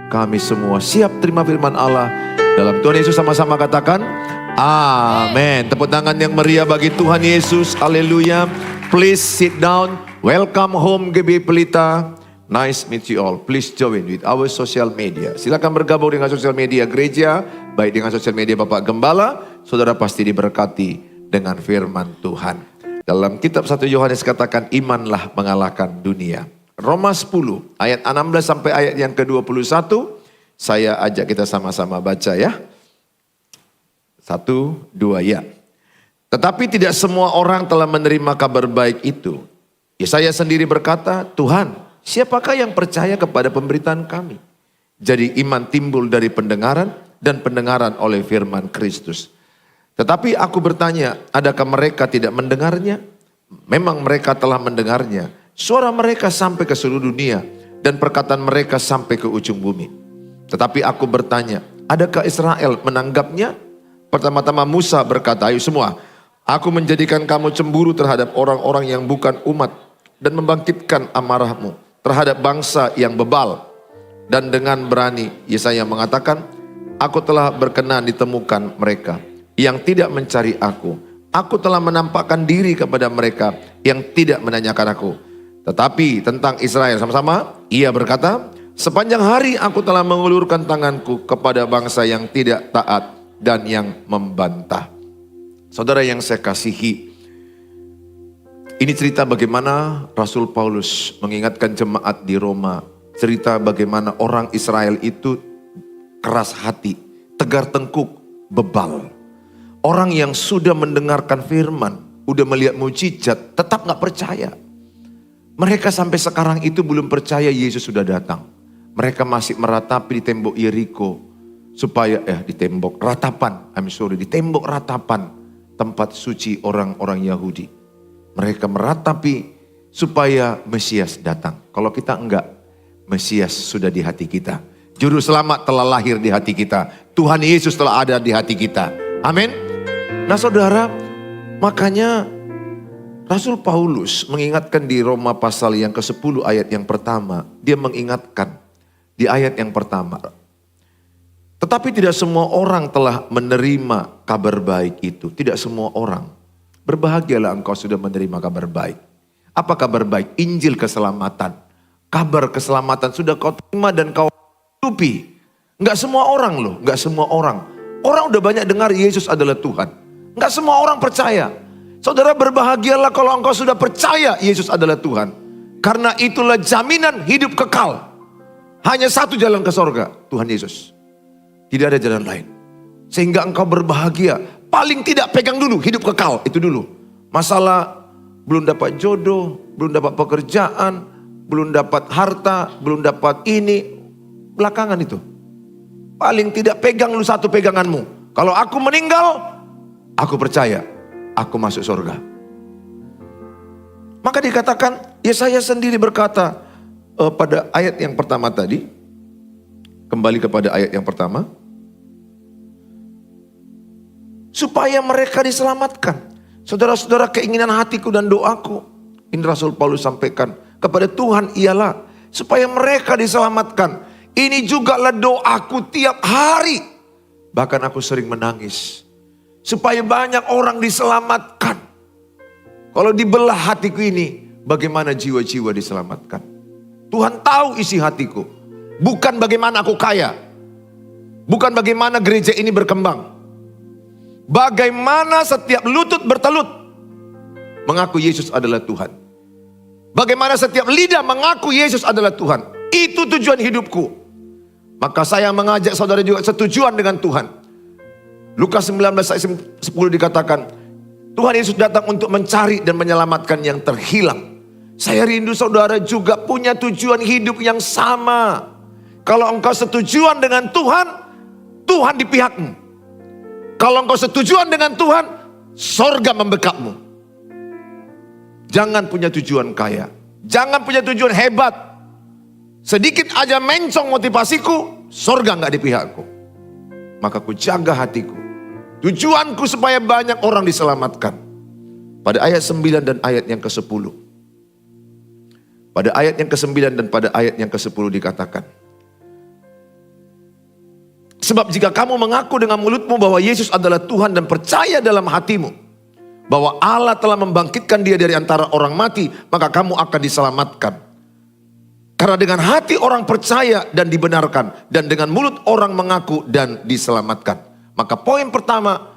kami semua siap terima firman Allah. Dalam Tuhan Yesus sama-sama katakan, amin. Tepuk tangan yang meriah bagi Tuhan Yesus. Haleluya. Please sit down. Welcome home GB Pelita. Nice meet you all. Please join with our social media. Silakan bergabung dengan sosial media gereja, baik dengan sosial media Bapak Gembala. Saudara pasti diberkati dengan firman Tuhan. Dalam kitab 1 Yohanes katakan, imanlah mengalahkan dunia. Roma 10 ayat 16 sampai ayat yang ke-21. Saya ajak kita sama-sama baca ya. 1, 2 ya. Tetapi tidak semua orang telah menerima kabar baik itu. Yesaya sendiri berkata, Tuhan, siapakah yang percaya kepada pemberitaan kami? Jadi iman timbul dari pendengaran dan pendengaran oleh firman Kristus. Tetapi aku bertanya, adakah mereka tidak mendengarnya? Memang mereka telah mendengarnya. Suara mereka sampai ke seluruh dunia dan perkataan mereka sampai ke ujung bumi. Tetapi aku bertanya, adakah Israel menanggapnya? Pertama-tama Musa berkata, ayo semua, aku menjadikan kamu cemburu terhadap orang-orang yang bukan umat dan membangkitkan amarahmu terhadap bangsa yang bebal. Dan dengan berani Yesaya mengatakan, aku telah berkenan ditemukan mereka yang tidak mencari aku. Aku telah menampakkan diri kepada mereka yang tidak menanyakan aku. Tetapi tentang Israel sama-sama, ia berkata, sepanjang hari aku telah mengulurkan tanganku kepada bangsa yang tidak taat dan yang membantah. Saudara yang saya kasihi, ini cerita bagaimana Rasul Paulus mengingatkan jemaat di Roma. Cerita bagaimana orang Israel itu keras hati, tegar tengkuk, bebal. Orang yang sudah mendengarkan firman, udah melihat mujizat, tetap gak percaya. Mereka sampai sekarang itu belum percaya Yesus sudah datang. Mereka masih meratapi di tembok Yeriko. Di tembok ratapan tempat suci orang-orang Yahudi. Mereka meratapi supaya Mesias datang. Kalau kita enggak, Mesias sudah di hati kita. Juru selamat telah lahir di hati kita. Tuhan Yesus telah ada di hati kita. Amin. Nah saudara, makanya Rasul Paulus mengingatkan di Roma pasal yang ke-10 ayat yang pertama. Dia mengingatkan di ayat yang pertama. Tetapi tidak semua orang telah menerima kabar baik itu. Tidak semua orang. Berbahagialah engkau sudah menerima kabar baik. Apa kabar baik? Injil keselamatan. Kabar keselamatan sudah kau terima dan kau hidupi. Enggak semua orang loh. Enggak semua orang. Orang udah banyak dengar Yesus adalah Tuhan. Enggak semua orang percaya. Saudara berbahagialah kalau engkau sudah percaya Yesus adalah Tuhan. Karena itulah jaminan hidup kekal. Hanya satu jalan ke sorga, Tuhan Yesus. Tidak ada jalan lain. Sehingga engkau berbahagia. Paling tidak pegang dulu hidup kekal, itu dulu. Masalah belum dapat jodoh, belum dapat pekerjaan, belum dapat harta, belum dapat ini. Belakangan itu. Paling tidak pegang dulu satu peganganmu. Kalau aku meninggal, aku percaya. Aku masuk surga. Maka dikatakan, Yesaya sendiri berkata pada ayat yang pertama tadi. Kembali kepada ayat yang pertama. Supaya mereka diselamatkan. Saudara-saudara, keinginan hatiku dan doaku. Ini Rasul Paulus sampaikan kepada Tuhan ialah supaya mereka diselamatkan. Ini jugalah doaku tiap hari. Bahkan aku sering menangis. Supaya banyak orang diselamatkan. Kalau dibelah hatiku ini, bagaimana jiwa-jiwa diselamatkan. Tuhan tahu isi hatiku. Bukan bagaimana aku kaya. Bukan bagaimana gereja ini berkembang. Bagaimana setiap lutut bertelut mengaku Yesus adalah Tuhan. Bagaimana setiap lidah mengaku Yesus adalah Tuhan. Itu tujuan hidupku. Maka saya mengajak saudara juga setujuan dengan Tuhan. Lukas 19 ayat 10 dikatakan, Tuhan Yesus datang untuk mencari dan menyelamatkan yang terhilang. Saya rindu saudara juga punya tujuan hidup yang sama. Kalau engkau setujuan dengan Tuhan, Tuhan di pihakmu. Kalau engkau setujuan dengan Tuhan, sorga membekapmu. Jangan punya tujuan kaya. Jangan punya tujuan hebat. Sedikit aja mencong motivasiku, sorga gak di pihakku. Maka ku jaga hatiku. Tujuanku supaya banyak orang diselamatkan. Pada ayat 9 dan ayat yang ke-10. Pada ayat yang ke-9 dan pada ayat yang ke-10 dikatakan. Sebab jika kamu mengaku dengan mulutmu bahwa Yesus adalah Tuhan dan percaya dalam hatimu bahwa Allah telah membangkitkan dia dari antara orang mati, maka kamu akan diselamatkan. Karena dengan hati orang percaya dan dibenarkan, dan dengan mulut orang mengaku dan diselamatkan. Maka poin pertama,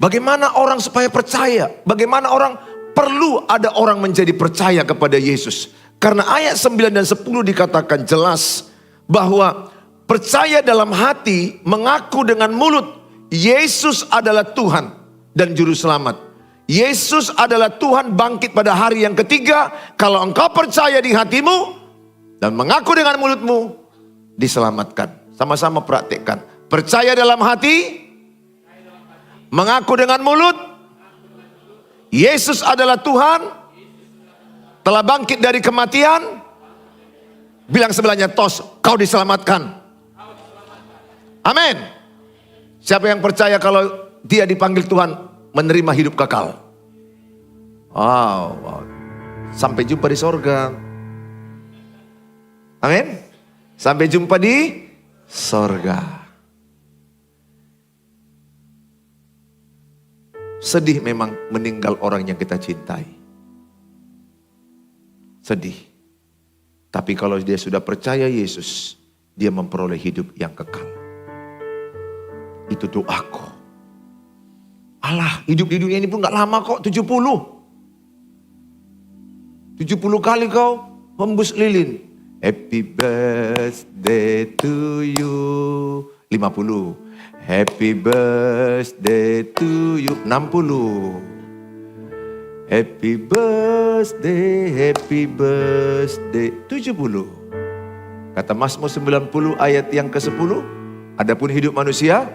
bagaimana orang supaya percaya? Bagaimana orang perlu ada orang menjadi percaya kepada Yesus? Karena ayat 9 dan 10 dikatakan jelas bahwa percaya dalam hati, mengaku dengan mulut, Yesus adalah Tuhan dan Juru Selamat. Yesus adalah Tuhan bangkit pada hari yang ketiga. Kalau engkau percaya di hatimu dan mengaku dengan mulutmu, diselamatkan. Sama-sama praktekkan. Percaya dalam hati, mengaku dengan mulut, Yesus adalah Tuhan, telah bangkit dari kematian. Bilang sebelahnya, tos, kau diselamatkan. Amin. Siapa yang percaya kalau dia dipanggil Tuhan menerima hidup kekal? Wow. Sampai jumpa di sorga. Amin. Sampai jumpa di sorga. Sedih memang meninggal orang yang kita cintai. Sedih. Tapi kalau dia sudah percaya Yesus, dia memperoleh hidup yang kekal. Itu doaku. Allah, hidup di dunia ini pun gak lama kok, 70 kali kau hembus lilin. Happy birthday to you. 50. Happy birthday to you. 60. Happy birthday 70. Kata Mazmur 90 ayat yang ke-10. Adapun hidup manusia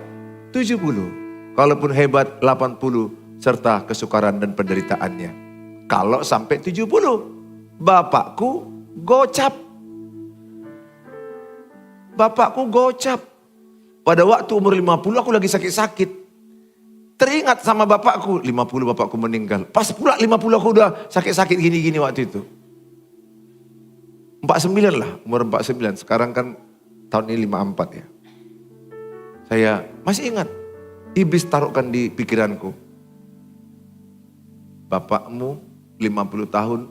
70. Kalaupun hebat 80 serta kesukaran dan penderitaannya. Kalau sampai 70, bapakku gocap. Bapakku gocap. Pada waktu umur 50 aku lagi sakit-sakit. Teringat sama bapakku, 50 bapakku meninggal. Pas pula 50 aku udah sakit-sakit gini-gini waktu itu. 49 lah, umur 49. Sekarang kan tahun ini 54 ya. Saya masih ingat. Iblis taruhkan di pikiranku. Bapakmu 50 tahun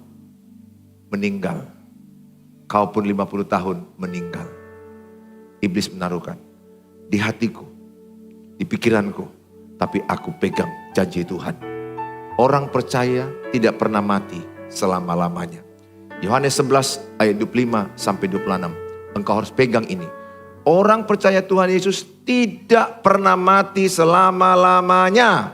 meninggal. Kau pun 50 tahun meninggal. Iblis menaruhkan di hatiku, di pikiranku. Tapi aku pegang janji Tuhan. Orang percaya tidak pernah mati selama-lamanya. Yohanes 11 ayat 25 sampai 26. Engkau harus pegang ini. Orang percaya Tuhan Yesus tidak pernah mati selama-lamanya.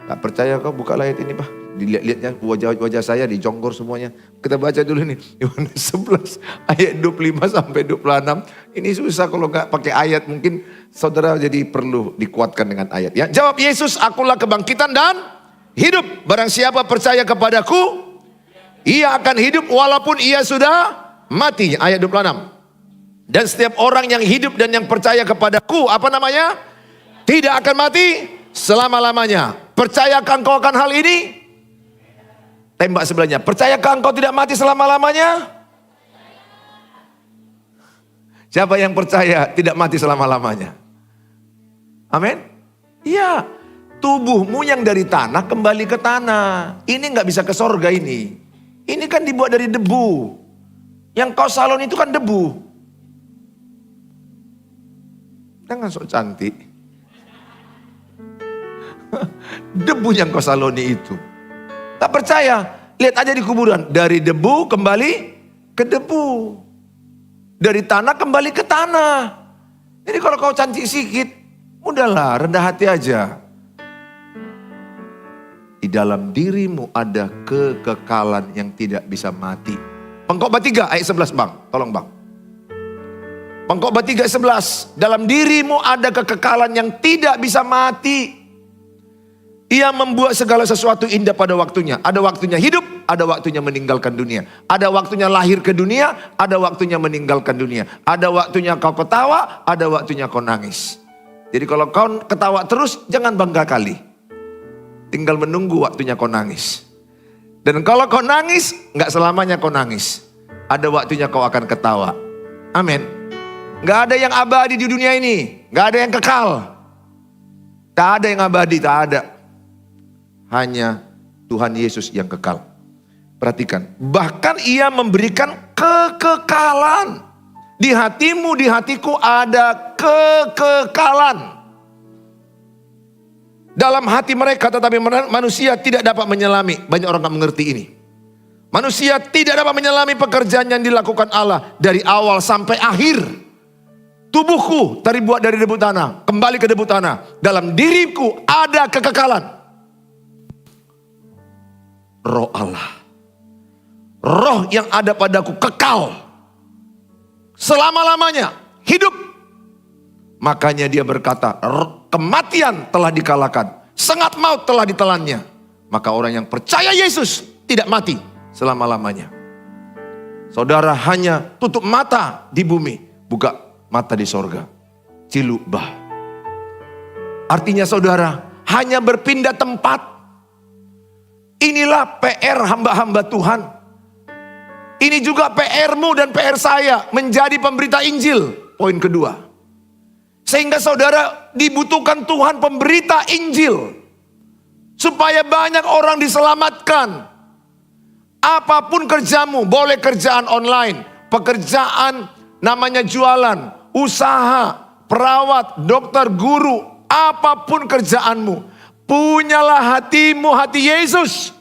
Tak percaya kau buka ayat ini Pak. Dilihat-lihatnya wajah-wajah saya dijonggor semuanya. Kita baca dulu nih. Yohanes 11 ayat 25 sampai 26. Ini susah kalau gak pakai ayat. Mungkin saudara jadi perlu dikuatkan dengan ayat ya. Jawab Yesus, akulah kebangkitan dan hidup. Barang siapa percaya kepadaku, ia akan hidup walaupun ia sudah mati. Ayat 26. Dan setiap orang yang hidup dan yang percaya kepadaku, apa namanya? Tidak akan mati selama-lamanya. Percayakah engkau akan hal ini? Tembak sebelahnya. Percayakah engkau tidak mati selama-lamanya? Siapa yang percaya tidak mati selama-lamanya? Amin? Iya. Tubuhmu yang dari tanah kembali ke tanah. Ini nggak bisa ke sorga ini. Ini kan dibuat dari debu. Yang kau salon itu kan debu. Jangan sok cantik. Debu yang kau saloni itu. Tak percaya? Lihat aja di kuburan. Dari debu kembali ke debu. Dari tanah kembali ke tanah. Jadi kalau kau cantik sedikit, udahlah rendah hati aja. Di dalam dirimu ada kekekalan yang tidak bisa mati. Pengkhotbah 3 ayat 11 bang. Tolong bang. Pengkhotbah 3:11, dalam dirimu ada kekekalan yang tidak bisa mati. Ia membuat segala sesuatu indah pada waktunya. Ada waktunya hidup, ada waktunya meninggalkan dunia. Ada waktunya lahir ke dunia, ada waktunya meninggalkan dunia. Ada waktunya kau ketawa, ada waktunya kau nangis. Jadi kalau kau ketawa terus, jangan bangga kali. Tinggal menunggu waktunya kau nangis. Dan kalau kau nangis, nggak selamanya kau nangis. Ada waktunya kau akan ketawa. Amin. Nggak ada yang abadi di dunia ini. Nggak ada yang kekal. Tak ada yang abadi, tak ada. Hanya Tuhan Yesus yang kekal. Perhatikan, bahkan ia memberikan kekekalan. Di hatimu, di hatiku ada kekekalan. Dalam hati mereka, tetapi manusia tidak dapat menyelami. Banyak orang tak mengerti ini. Manusia tidak dapat menyelami pekerjaan yang dilakukan Allah dari awal sampai akhir. Tubuhku terbuat dari debu tanah, kembali ke debu tanah. Dalam diriku ada kekekalan. Roh Allah, roh yang ada padaku kekal selama-lamanya, hidup. Makanya dia berkata, kematian telah dikalahkan, sengat maut telah ditelannya. Maka orang yang percaya Yesus tidak mati selama-lamanya. Saudara hanya tutup mata di bumi, buka mata di sorga. Cilubah. Artinya saudara hanya berpindah tempat. Inilah PR hamba-hamba Tuhan. Ini juga PR-mu dan PR saya, menjadi pemberita Injil. Poin kedua. Sehingga saudara dibutuhkan Tuhan pemberita Injil. Supaya banyak orang diselamatkan. Apapun kerjamu, boleh kerjaan online, pekerjaan namanya jualan, usaha, perawat, dokter, guru, apapun kerjaanmu. Punyalah hatimu hati Yesus.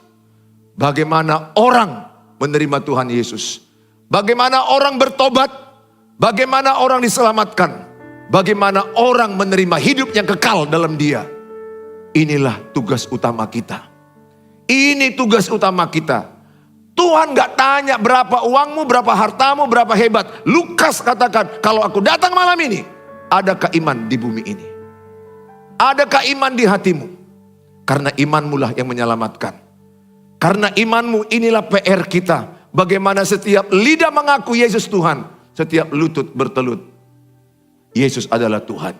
Bagaimana orang menerima Tuhan Yesus. Bagaimana orang bertobat. Bagaimana orang diselamatkan. Bagaimana orang menerima hidup yang kekal dalam dia. Inilah tugas utama kita. Ini tugas utama kita. Tuhan gak tanya berapa uangmu, berapa hartamu, berapa hebat. Lukas katakan, kalau aku datang malam ini, adakah iman di bumi ini? Adakah iman di hatimu? Karena imanmu lah yang menyelamatkan. Karena imanmu, inilah PR kita. Bagaimana setiap lidah mengaku Yesus Tuhan, setiap lutut bertelut, Yesus adalah Tuhan.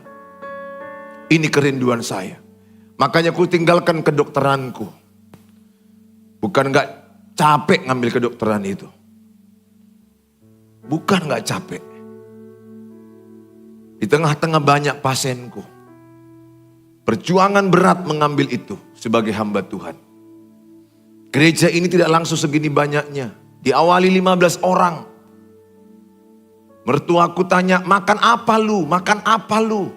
Ini kerinduan saya. Makanya ku tinggalkan kedokteranku. Bukan gak capek ngambil kedokteran itu. Bukan gak capek. Di tengah-tengah banyak pasienku. Perjuangan berat mengambil itu sebagai hamba Tuhan. Gereja ini tidak langsung segini banyaknya. Diawali 15 orang. Mertuaku tanya, makan apa lu? Makan apa lu?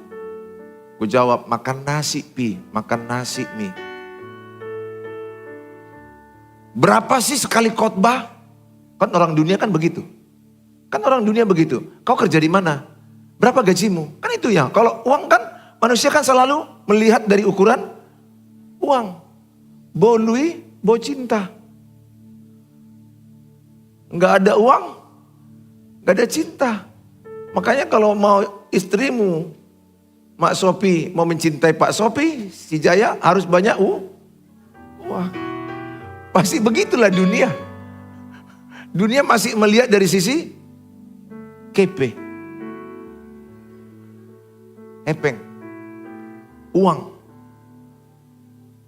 Ku jawab, makan nasi Pi, makan nasi Mi. Berapa sih sekali khotbah? Kan orang dunia kan begitu. Kan orang dunia begitu. Kau kerja di mana? Berapa gajimu? Kan itu ya. Kalau uang kan, manusia kan selalu melihat dari ukuran uang. Bolui, bo cinta. Nggak ada uang, nggak ada cinta. Makanya kalau mau istrimu, Mak Sopi, mau mencintai Pak Sopi, si Jaya harus banyak wah, pasti begitulah dunia. Dunia masih melihat dari sisi kepe, epeng, uang.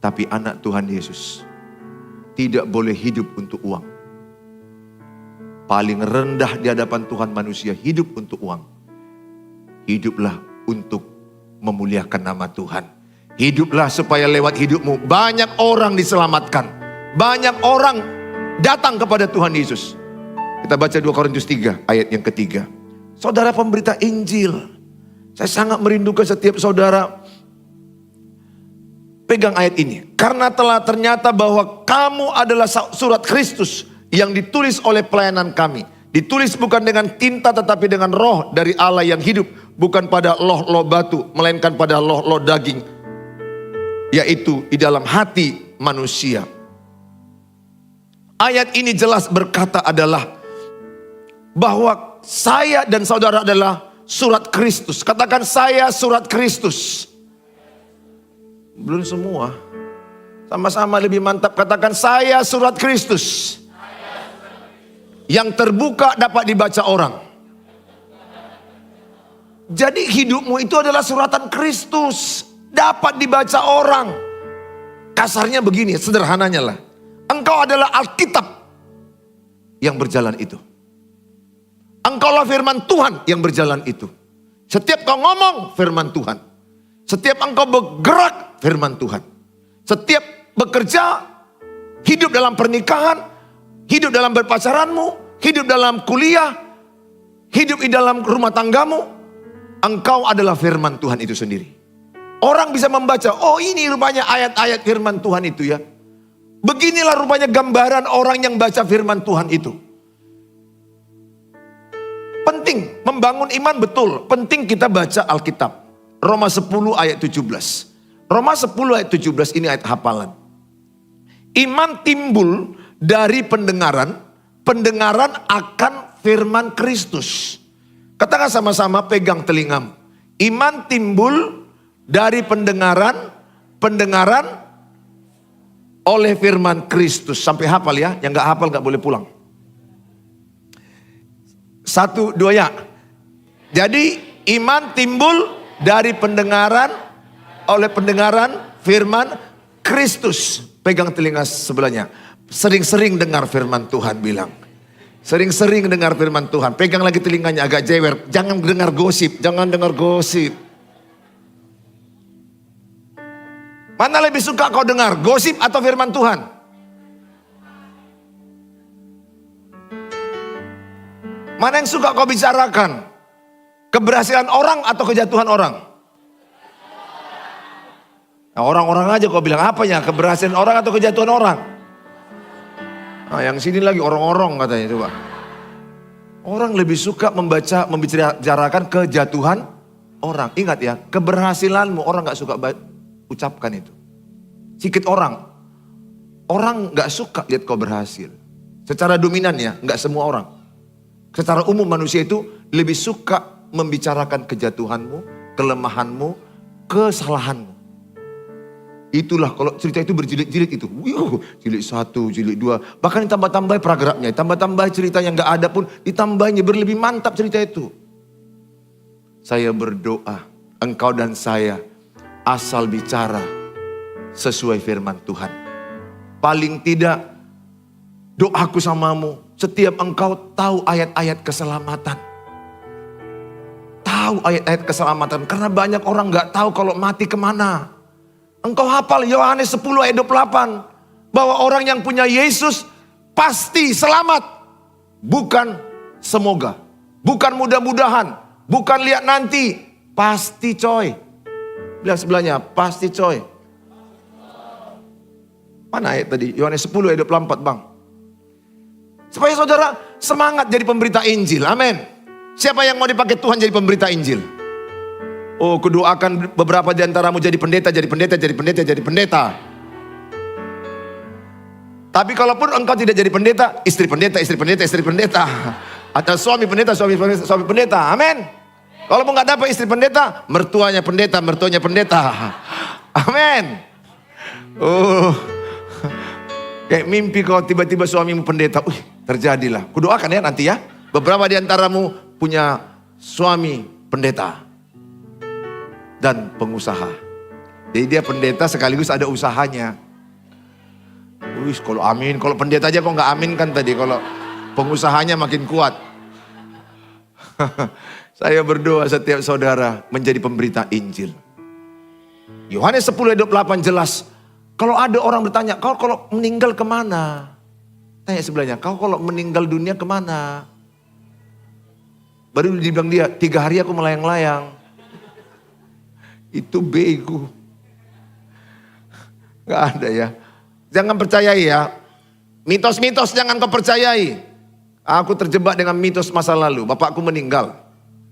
Tapi anak Tuhan Yesus tidak boleh hidup untuk uang. Paling rendah di hadapan Tuhan manusia hidup untuk uang. Hiduplah untuk memuliakan nama Tuhan. Hiduplah supaya lewat hidupmu banyak orang diselamatkan. Banyak orang datang kepada Tuhan Yesus. Kita baca 2 Korintus 3 ayat yang ketiga. Saudara pemberita Injil, saya sangat merindukan setiap saudara pegang ayat ini. Karena telah ternyata bahwa kamu adalah surat Kristus yang ditulis oleh pelayanan kami. Ditulis bukan dengan tinta tetapi dengan roh dari Allah yang hidup. Bukan pada loh-loh batu, melainkan pada loh-loh daging. Yaitu di dalam hati manusia. Ayat ini jelas berkata adalah bahwa saya dan saudara adalah surat Kristus. Katakan saya surat Kristus. Belum semua. Sama-sama lebih mantap. Katakan saya surat Kristus. Yang terbuka dapat dibaca orang. Jadi hidupmu itu adalah suratan Kristus. Dapat dibaca orang. Kasarnya begini, sederhananya lah. Engkau adalah Alkitab yang berjalan itu. Engkaulah firman Tuhan yang berjalan itu. Setiap kau ngomong, firman Tuhan. Setiap engkau bergerak, firman Tuhan. Setiap bekerja, hidup dalam pernikahan, hidup dalam berpacaranmu, hidup dalam kuliah, hidup di dalam rumah tanggamu, engkau adalah firman Tuhan itu sendiri. Orang bisa membaca, oh ini rupanya ayat-ayat firman Tuhan itu ya. Beginilah rupanya gambaran orang yang baca firman Tuhan itu. Penting, membangun iman betul. Penting kita baca Alkitab. Roma 10 ayat 17. Roma 10 ayat 17 ini ayat hafalan. Iman timbul dari pendengaran, pendengaran akan firman Kristus. Katakan sama-sama, pegang telingamu. Iman timbul dari pendengaran, pendengaran oleh firman Kristus. Sampai hafal ya, yang gak hafal gak boleh pulang. 1, 2 ya. Jadi iman timbul dari pendengaran oleh pendengaran firman Kristus. Pegang telinga sebelahnya. Sering-sering dengar firman Tuhan bilang. Sering-sering dengar firman Tuhan. Pegang lagi telinganya agak jewer. Jangan dengar gosip. Jangan dengar gosip. Mana lebih suka kau dengar? Gosip atau firman Tuhan? Mana yang suka kau bicarakan? Keberhasilan orang atau kejatuhan orang? Nah, orang-orang aja kau bilang apanya? Keberhasilan orang atau kejatuhan orang? Nah, yang sini lagi orang-orang katanya coba. Orang lebih suka membaca, membicarakan kejatuhan orang. Ingat ya, keberhasilanmu orang gak suka ucapkan itu. Sedikit orang. Orang gak suka lihat kau berhasil. Secara dominan ya, gak semua orang. Secara umum manusia itu lebih suka membicarakan kejatuhanmu, kelemahanmu, kesalahanmu. Itulah kalau cerita itu berjilid-jilid itu. Jilid 1, jilid 2. Bahkan ditambah-tambah paragrafnya, ditambah-tambah cerita yang gak ada pun ditambahnya berlebih mantap cerita itu. Saya berdoa, engkau dan saya asal bicara sesuai firman Tuhan. Paling tidak doaku samamu, setiap engkau tahu ayat-ayat keselamatan. Tahu ayat-ayat keselamatan. Karena banyak orang gak tahu kalau mati kemana. Engkau hafal Yohanes 10 ayat 28. Bahwa orang yang punya Yesus pasti selamat. Bukan semoga. Bukan mudah-mudahan. Bukan lihat nanti. Pasti coy. Bilang sebelahnya, pasti coy. Mana ayat tadi? Yohanes 10 ayat 24 bang. Supaya saudara semangat jadi pemberita Injil. Amin. Siapa yang mau dipakai Tuhan jadi pemberita Injil? Oh, kudoakan beberapa di antaramu jadi pendeta, jadi pendeta, jadi pendeta, jadi pendeta. Tapi kalaupun engkau tidak jadi pendeta, istri pendeta, istri pendeta, istri pendeta. Atau suami pendeta, suami pendeta, suami pendeta. Amin. Kalaupun nggak dapat istri pendeta, mertuanya pendeta, mertuanya pendeta. Amin. Oh, kayak mimpi kau tiba-tiba suamimu pendeta. Terjadilah. Kudoakan ya nanti ya. Beberapa di antaramu punya suami pendeta dan pengusaha. Jadi dia pendeta sekaligus ada usahanya. Kalau amin, kalau pendeta aja kok nggak amin kan tadi. Kalau pengusahanya makin kuat. Saya berdoa setiap saudara menjadi pemberita Injil. Yohanes 10 ayat 28 jelas. Kalau ada orang bertanya, kau kalau meninggal kemana? Tanya sebelahnya, kau kalau meninggal dunia kemana? Baru dibilang dia, 3 hari aku melayang-layang. Itu bego. Gak ada ya. Jangan percayai ya. Mitos-mitos jangan kau percayai. Aku terjebak dengan mitos masa lalu. Bapakku meninggal.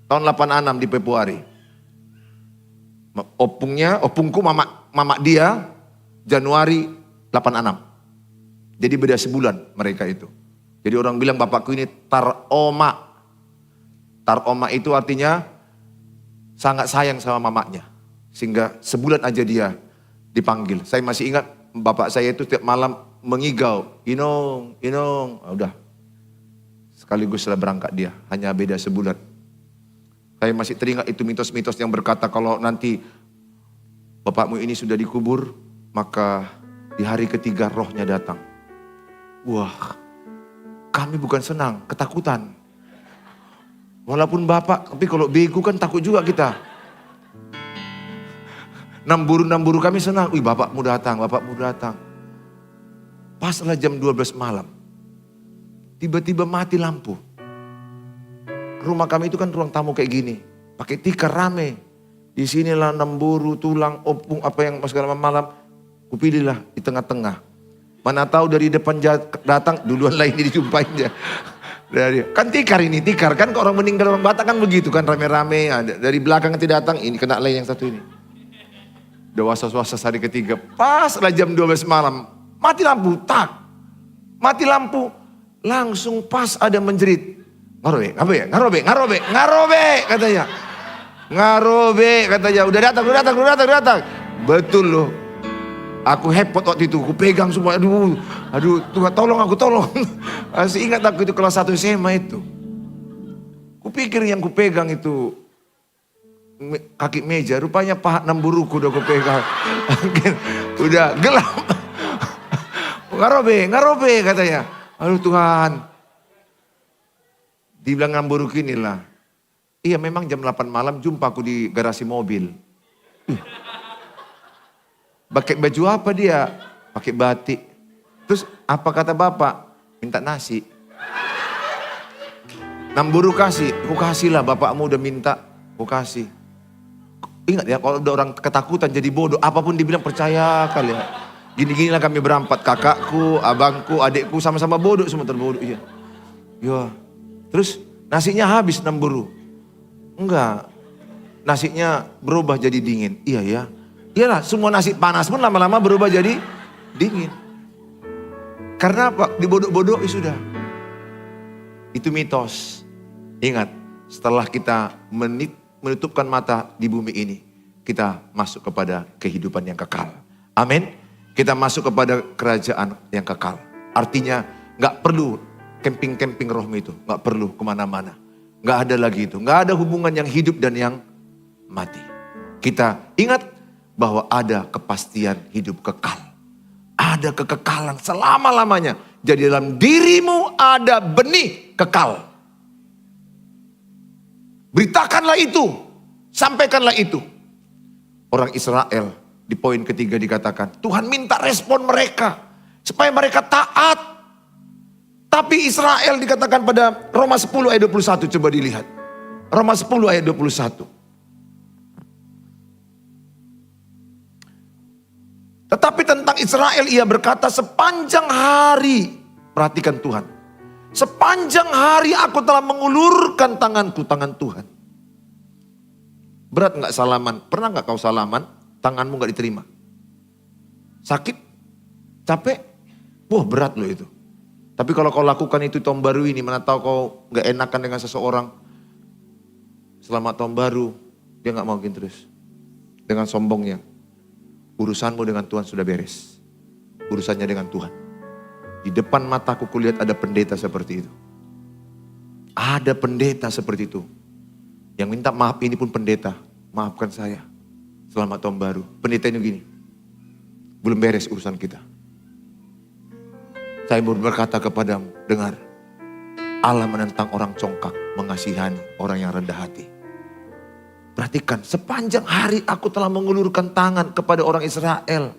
Tahun 86 di Februari. Opungku mama dia Januari 86. Jadi beda sebulan mereka itu. Jadi orang bilang bapakku ini taroma. Taroma itu artinya sangat sayang sama mamanya. Sehingga sebulan aja dia dipanggil. Saya masih ingat bapak saya itu setiap malam mengigau. Inong. Udah. Sekaligus setelah berangkat dia. Hanya beda sebulan. Saya masih teringat itu mitos-mitos yang berkata kalau nanti bapakmu ini sudah dikubur. Maka di hari ketiga rohnya datang. Wah, kami bukan senang, ketakutan. Walaupun bapak, tapi kalau bego kan takut juga kita. Namburu kami senang. Wih, bapakmu datang. Paslah jam 12 malam. Tiba-tiba mati lampu. Rumah kami itu kan ruang tamu kayak gini. Pakai tikar rame. Di sinilah namburu, tulang, opung, apa yang segala malam. Kupilihlah di tengah-tengah. Mana tahu dari depan datang, duluan lain dijumpain dia. Kan tikar kan orang meninggal orang Batak kan begitu kan rame-rame. Dari belakang nanti datang, ini kena lain yang satu ini. Udah was-was hari ketiga. Pas lah jam 12 malam. Mati lampu, mati lampu. Langsung pas ada menjerit. Ngarobe katanya. Udah datang. Betul loh. Aku hepot waktu itu, aku pegang semua, aduh Tuhan tolong. Masih ingat aku itu kelas 1 SMA itu. Kupikir yang kupegang itu kaki meja, rupanya paha namburuku udah kupegang. Udah gelap. Ngarobe katanya. Aduh Tuhan. Dibilang namburuk inilah. Iya memang jam 8 malam jumpa aku di garasi mobil. Pakai baju apa dia? Pakai batik. Terus apa kata bapak? Minta nasi. Namburu kasih. Aku kasih lah, bapakmu udah minta. Aku kasih. Ingat ya, kalau udah orang ketakutan jadi bodoh. Apapun dibilang percaya kali ya. Gini-gini lah kami berempat. Kakakku, abangku, adikku sama-sama bodoh. Semua terbodoh. Iya. Ya. Terus nasinya habis namburu. Enggak. Nasinya berubah jadi dingin. Iya ya. Iyalah, semua nasi panas pun lama-lama berubah jadi dingin. Karena apa? Dibodoh-bodoh sudah. Itu mitos. Ingat, setelah kita menutupkan mata di bumi ini, kita masuk kepada kehidupan yang kekal. Amin. Kita masuk kepada kerajaan yang kekal. Artinya gak perlu camping-camping rohmu itu. Gak perlu kemana-mana. Gak ada lagi itu. Gak ada hubungan yang hidup dan yang mati. Kita ingat bahwa ada kepastian hidup kekal. Ada kekekalan selama-lamanya. Jadi dalam dirimu ada benih kekal. Beritakanlah itu. Sampaikanlah itu. Orang Israel di poin ketiga dikatakan, Tuhan minta respon mereka. Supaya mereka taat. Tapi Israel dikatakan pada Roma 10 ayat 21. Coba dilihat. Roma 10 ayat 21. Tetapi tentang Israel ia berkata sepanjang hari. Perhatikan Tuhan. Sepanjang hari aku telah mengulurkan tanganku, tangan Tuhan. Berat gak salaman? Pernah gak kau salaman? Tanganmu gak diterima? Sakit? Capek? Wah berat loh itu. Tapi kalau kau lakukan itu tahun baru ini, mana tahu kau gak enakan dengan seseorang. Selamat tahun baru. Dia gak mau gini terus. Dengan sombongnya. Urusanmu dengan Tuhan sudah beres. Urusannya dengan Tuhan. Di depan mataku kulihat ada pendeta seperti itu. Ada pendeta seperti itu. Yang minta maaf ini pun pendeta. Maafkan saya. Selamat tahun baru. Pendeta ini gini. Belum beres urusan kita. Saya mau berkata kepadamu, dengar. Allah menentang orang congkak, mengasihani orang yang rendah hati. Perhatikan, sepanjang hari aku telah mengulurkan tangan kepada orang Israel.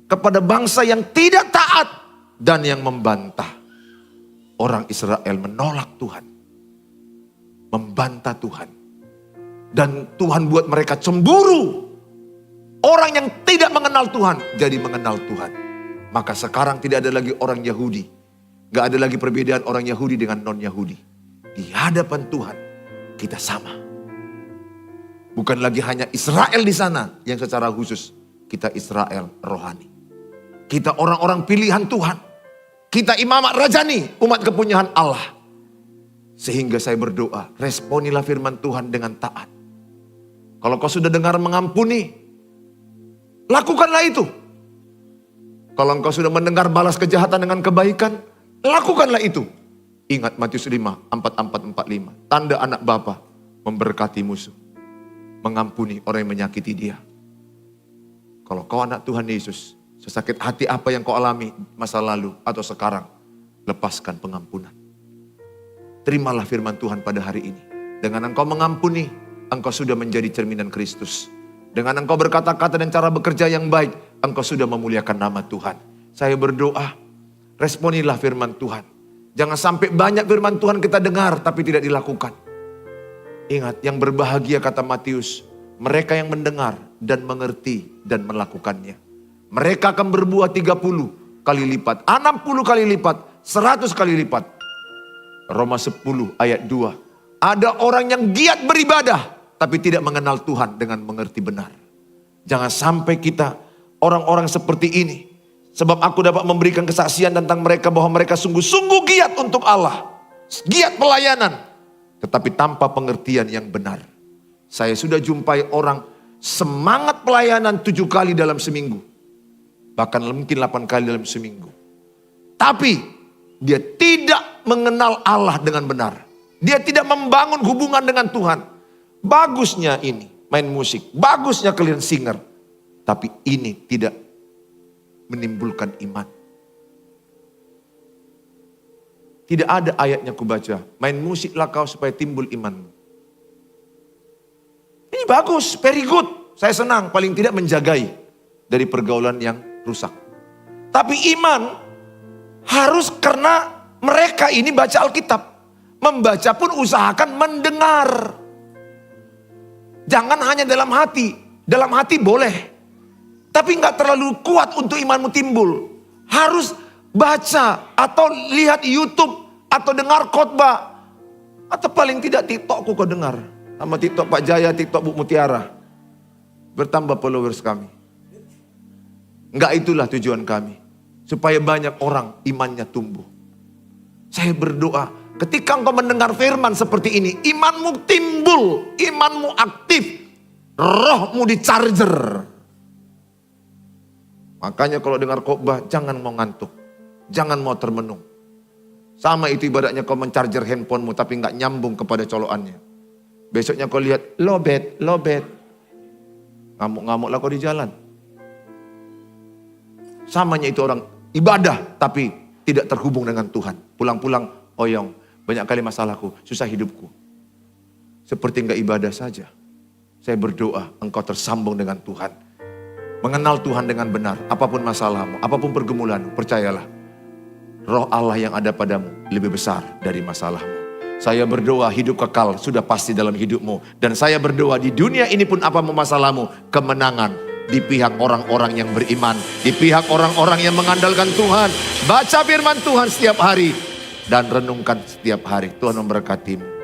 Kepada bangsa yang tidak taat dan yang membantah. Orang Israel menolak Tuhan. Membantah Tuhan. Dan Tuhan buat mereka cemburu. Orang yang tidak mengenal Tuhan jadi mengenal Tuhan. Maka sekarang tidak ada lagi orang Yahudi. Gak ada lagi perbedaan orang Yahudi dengan non-Yahudi. Di hadapan Tuhan kita sama. Bukan lagi hanya Israel di sana yang secara khusus. Kita Israel rohani. Kita orang-orang pilihan Tuhan. Kita imamat rajani, umat kepunyaan Allah. Sehingga saya berdoa, responilah firman Tuhan dengan taat. Kalau kau sudah dengar mengampuni, lakukanlah itu. Kalau engkau sudah mendengar balas kejahatan dengan kebaikan, lakukanlah itu. Ingat Matius 5, 44, 45. Tanda anak Bapa memberkati musuh. Mengampuni orang yang menyakiti dia. Kalau kau anak Tuhan Yesus, sesakit hati apa yang kau alami masa lalu atau sekarang, lepaskan pengampunan. Terimalah firman Tuhan pada hari ini. Dengan engkau mengampuni, engkau sudah menjadi cerminan Kristus. Dengan engkau berkata-kata dan cara bekerja yang baik, engkau sudah memuliakan nama Tuhan. Saya berdoa, responilah firman Tuhan. Jangan sampai banyak firman Tuhan kita dengar tapi tidak dilakukan. Ingat, yang berbahagia kata Matius, mereka yang mendengar dan mengerti dan melakukannya. Mereka akan berbuah 30 kali lipat, 60 kali lipat, 100 kali lipat. Roma 10 ayat 2. Ada orang yang giat beribadah tapi tidak mengenal Tuhan dengan mengerti benar. Jangan sampai kita orang-orang seperti ini. Sebab aku dapat memberikan kesaksian tentang mereka bahwa mereka sungguh-sungguh giat untuk Allah. Giat pelayanan. Tetapi tanpa pengertian yang benar. Saya sudah jumpai orang semangat pelayanan 7 kali dalam seminggu. Bahkan mungkin 8 kali dalam seminggu. Tapi dia tidak mengenal Allah dengan benar. Dia tidak membangun hubungan dengan Tuhan. Bagusnya ini main musik. Bagusnya kalian singer. Tapi ini tidak menimbulkan iman. Tidak ada ayatnya kubaca. Main musiklah kau supaya timbul imanmu. Ini bagus, very good. Saya senang, paling tidak menjagai dari pergaulan yang rusak. Tapi iman harus karena mereka ini baca Alkitab. Membaca pun usahakan mendengar. Jangan hanya dalam hati. Dalam hati boleh. Tapi nggak terlalu kuat untuk imanmu timbul. Harus baca atau lihat YouTube atau dengar khotbah. Atau paling tidak TikTokku kau dengar. Sama TikTok Pak Jaya, TikTok Bu Mutiara. Bertambah followers kami. Enggak, itulah tujuan kami. Supaya banyak orang imannya tumbuh. Saya berdoa, ketika engkau mendengar firman seperti ini, imanmu timbul, imanmu aktif, rohmu di-charger. Makanya kalau dengar khotbah, jangan mau ngantuk, jangan mau termenung. Sama itu ibaratnya kau men-charger handphonemu tapi nggak nyambung kepada colokannya. Besoknya kau lihat, lobet. Ngamuk-ngamuklah kau di jalan. Samanya itu orang ibadah tapi tidak terhubung dengan Tuhan. Pulang-pulang, oyong, banyak kali masalahku, susah hidupku. Seperti enggak ibadah saja. Saya berdoa engkau tersambung dengan Tuhan. Mengenal Tuhan dengan benar. Apapun masalahmu, apapun pergumulanmu, percayalah. Roh Allah yang ada padamu lebih besar dari masalahmu. Saya berdoa hidup kekal sudah pasti dalam hidupmu. Dan saya berdoa di dunia ini pun apapun masalahmu, kemenangan di pihak orang-orang yang beriman, di pihak orang-orang yang mengandalkan Tuhan. Baca firman Tuhan setiap hari dan renungkan setiap hari. Tuhan memberkatimu.